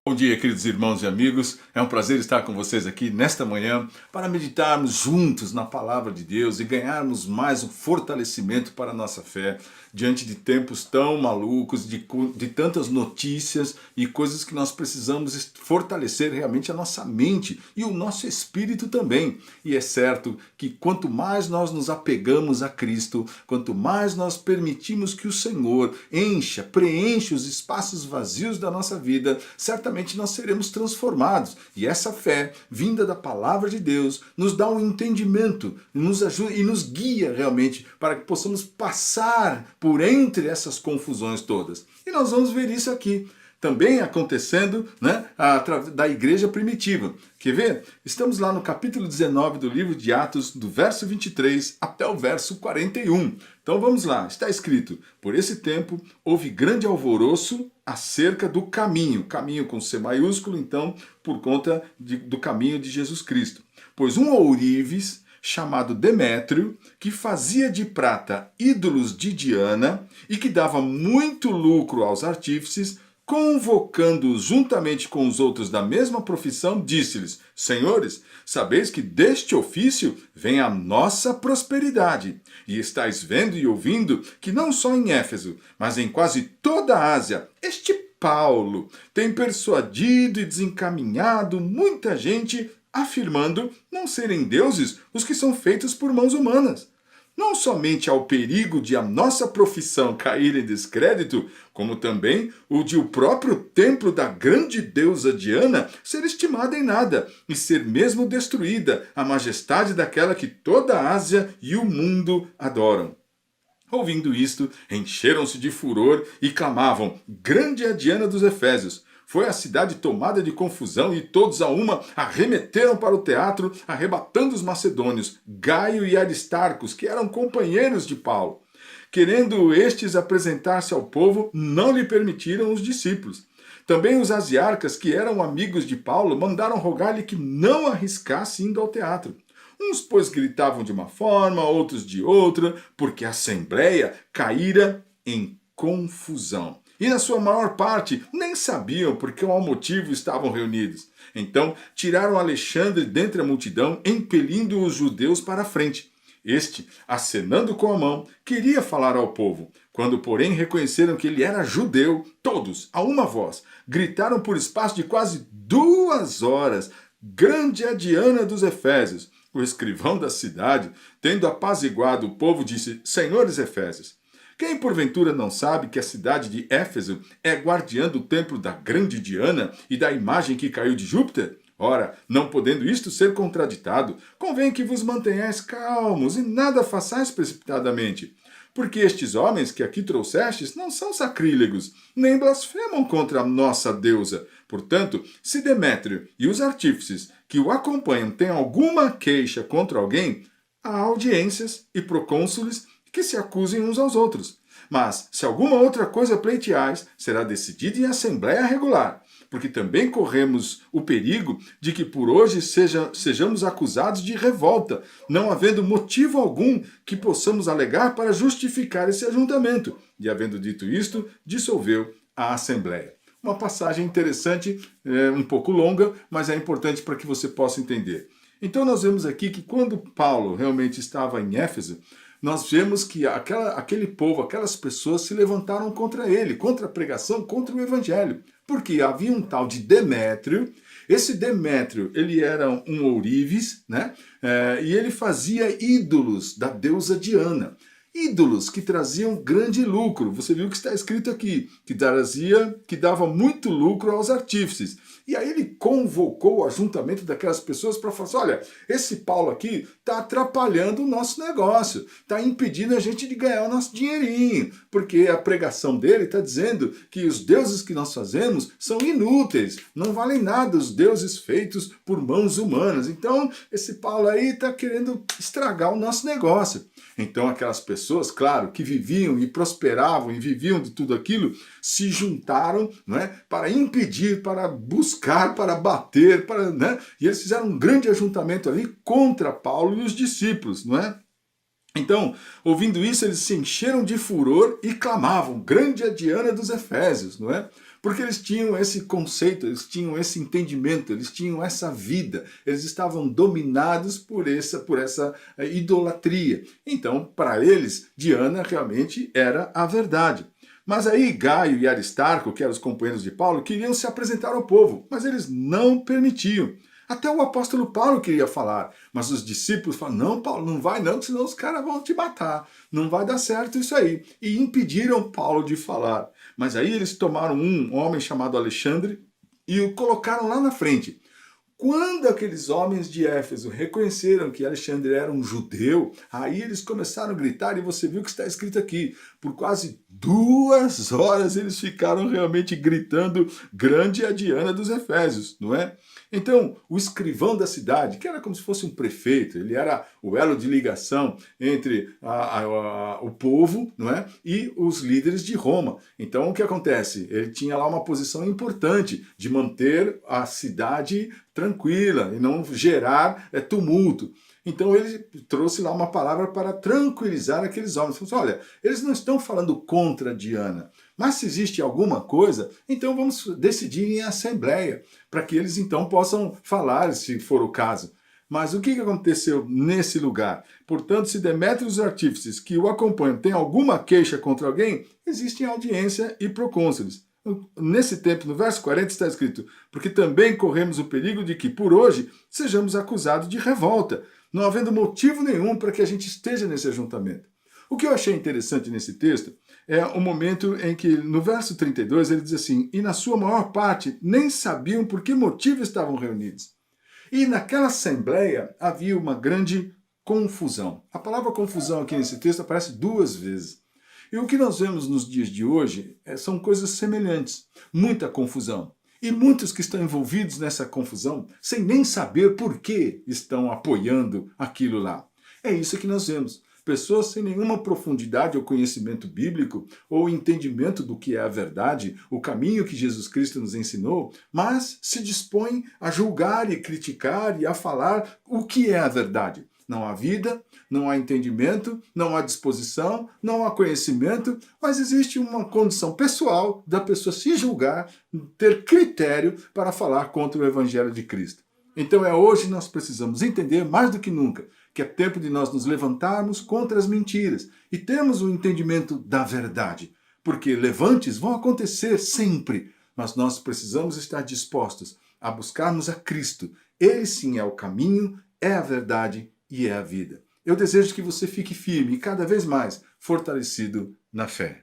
Bom dia, queridos irmãos e amigos. É um prazer estar com vocês aqui nesta manhã para meditarmos juntos na palavra de Deus e ganharmos mais um fortalecimento para a nossa fé diante de tempos tão malucos, de tantas notícias e coisas que nós precisamos fortalecer realmente a nossa mente e o nosso espírito também. E é certo que quanto mais nós nos apegamos a Cristo, quanto mais nós permitimos que o Senhor preencha os espaços vazios da nossa vida, certamente nós seremos transformados. E essa fé, vinda da palavra de Deus, nos dá um entendimento, nos ajuda e nos guia realmente para que possamos passar por entre essas confusões todas. E nós vamos ver isso aqui também acontecendo, né, da igreja primitiva. Quer ver? Estamos lá no capítulo 19 do livro de Atos, do verso 23 até o verso 41. Então vamos lá, está escrito: por esse tempo houve grande alvoroço acerca do caminho com C maiúsculo, então, por conta do caminho de Jesus Cristo. Pois um ourives, chamado Demétrio, que fazia de prata ídolos de Diana e que dava muito lucro aos artífices, convocando-os juntamente com os outros da mesma profissão, disse-lhes: Senhores, sabeis que deste ofício vem a nossa prosperidade, e estáis vendo e ouvindo que não só em Éfeso, mas em quase toda a Ásia, este Paulo tem persuadido e desencaminhado muita gente, afirmando não serem deuses os que são feitos por mãos humanas. Não somente ao perigo de a nossa profissão cair em descrédito, como também o de o próprio templo da grande deusa Diana ser estimada em nada e ser mesmo destruída a majestade daquela que toda a Ásia e o mundo adoram. Ouvindo isto, encheram-se de furor e clamavam: Grande é a Diana dos Efésios! Foi a cidade tomada de confusão e todos a uma arremeteram para o teatro, arrebatando os macedônios, Gaio e Aristarcos, que eram companheiros de Paulo. Querendo estes apresentar-se ao povo, não lhe permitiram os discípulos. Também os asiarcas, que eram amigos de Paulo, mandaram rogar-lhe que não arriscasse indo ao teatro. Uns, pois, gritavam de uma forma, outros de outra, porque a assembleia caíra em confusão. E na sua maior parte nem sabiam por qual motivo estavam reunidos. Então tiraram Alexandre dentre a multidão, impelindo os judeus para a frente. Este, acenando com a mão, queria falar ao povo. Quando, porém, reconheceram que ele era judeu, todos, a uma voz, gritaram por espaço de quase 2 horas: Grande é a Diana dos Efésios! O escrivão da cidade, tendo apaziguado o povo, disse: Senhores Efésios, quem porventura não sabe que a cidade de Éfeso é guardiã do templo da grande Diana e da imagem que caiu de Júpiter? Ora, não podendo isto ser contraditado, convém que vos mantenhais calmos e nada façais precipitadamente. Porque estes homens que aqui trouxestes não são sacrílegos, nem blasfemam contra a nossa deusa. Portanto, se Demétrio e os artífices que o acompanham têm alguma queixa contra alguém, há audiências e procônsules que se acusem uns aos outros. Mas, se alguma outra coisa pleiteais, será decidida em assembleia regular, porque também corremos o perigo de que por hoje sejamos acusados de revolta, não havendo motivo algum que possamos alegar para justificar esse ajuntamento. E, havendo dito isto, dissolveu a assembleia. Uma passagem interessante, um pouco longa, mas é importante para que você possa entender. Então nós vemos aqui que quando Paulo realmente estava em Éfeso, nós vemos que aquele povo, aquelas pessoas se levantaram contra ele, contra a pregação, contra o evangelho. Porque havia um tal de Demétrio. Esse Demétrio, ele era um ourives, né? E ele fazia ídolos da deusa Diana. Ídolos que traziam grande lucro. Você viu que está escrito aqui, que dava muito lucro aos artífices. E aí ele convocou o ajuntamento daquelas pessoas para falar assim: olha, esse Paulo aqui está atrapalhando o nosso negócio, está impedindo a gente de ganhar o nosso dinheirinho, porque a pregação dele está dizendo que os deuses que nós fazemos são inúteis, não valem nada os deuses feitos por mãos humanas. Então esse Paulo aí está querendo estragar o nosso negócio. Então aquelas pessoas, claro, que viviam e prosperavam e viviam de tudo aquilo, se juntaram, não é, para impedir, para buscar, para bater, e eles fizeram um grande ajuntamento ali contra Paulo e os discípulos, não é? Então, ouvindo isso, eles se encheram de furor e clamavam: grande é a Diana dos Efésios, não é? Porque eles tinham esse conceito, eles tinham esse entendimento, eles tinham essa vida, eles estavam dominados por essa idolatria. Então, para eles, Diana realmente era a verdade. Mas aí Gaio e Aristarco, que eram os companheiros de Paulo, queriam se apresentar ao povo, mas eles não permitiam. Até o apóstolo Paulo queria falar, mas os discípulos falaram: não, Paulo, não vai não, senão os caras vão te matar. Não vai dar certo isso aí. E impediram Paulo de falar. Mas aí eles tomaram um homem chamado Alexandre e o colocaram lá na frente. Quando aqueles homens de Éfeso reconheceram que Alexandre era um judeu, aí eles começaram a gritar, e você viu que está escrito aqui. Por quase 2 horas eles ficaram realmente gritando: grande é a Diana dos Efésios, não é? Então, o escrivão da cidade, que era como se fosse um prefeito, ele era o elo de ligação entre o povo, não é? E os líderes de Roma. Então, o que acontece? Ele tinha lá uma posição importante de manter a cidade tranquila e não gerar tumulto. Então ele trouxe lá uma palavra para tranquilizar aqueles homens. Ele falou assim: olha, eles não estão falando contra Diana, mas se existe alguma coisa, então vamos decidir em assembleia, para que eles então possam falar, se for o caso. Mas o que aconteceu nesse lugar? Portanto, se Demétrio e os artífices que o acompanham têm alguma queixa contra alguém, existe audiência e procônsules. Nesse tempo, no verso 40 está escrito: porque também corremos o perigo de que, por hoje, sejamos acusados de revolta, não havendo motivo nenhum para que a gente esteja nesse ajuntamento. O que eu achei interessante nesse texto é o momento em que, no verso 32, ele diz assim: e na sua maior parte nem sabiam por que motivo estavam reunidos. E naquela assembleia havia uma grande confusão. A palavra confusão aqui nesse texto aparece 2 vezes. E o que nós vemos nos dias de hoje são coisas semelhantes. Muita confusão. E muitos que estão envolvidos nessa confusão, sem nem saber por que estão apoiando aquilo lá. É isso que nós vemos. Pessoas sem nenhuma profundidade ou conhecimento bíblico, ou entendimento do que é a verdade, o caminho que Jesus Cristo nos ensinou, mas se dispõem a julgar e criticar e a falar o que é a verdade. Não há vida, não há entendimento, não há disposição, não há conhecimento, mas existe uma condição pessoal da pessoa se julgar, ter critério para falar contra o Evangelho de Cristo. Então hoje nós precisamos entender mais do que nunca que é tempo de nós nos levantarmos contra as mentiras e termos o entendimento da verdade. Porque levantes vão acontecer sempre, mas nós precisamos estar dispostos a buscarmos a Cristo. Ele sim é o caminho, é a verdade e é a vida. Eu desejo que você fique firme e cada vez mais fortalecido na fé.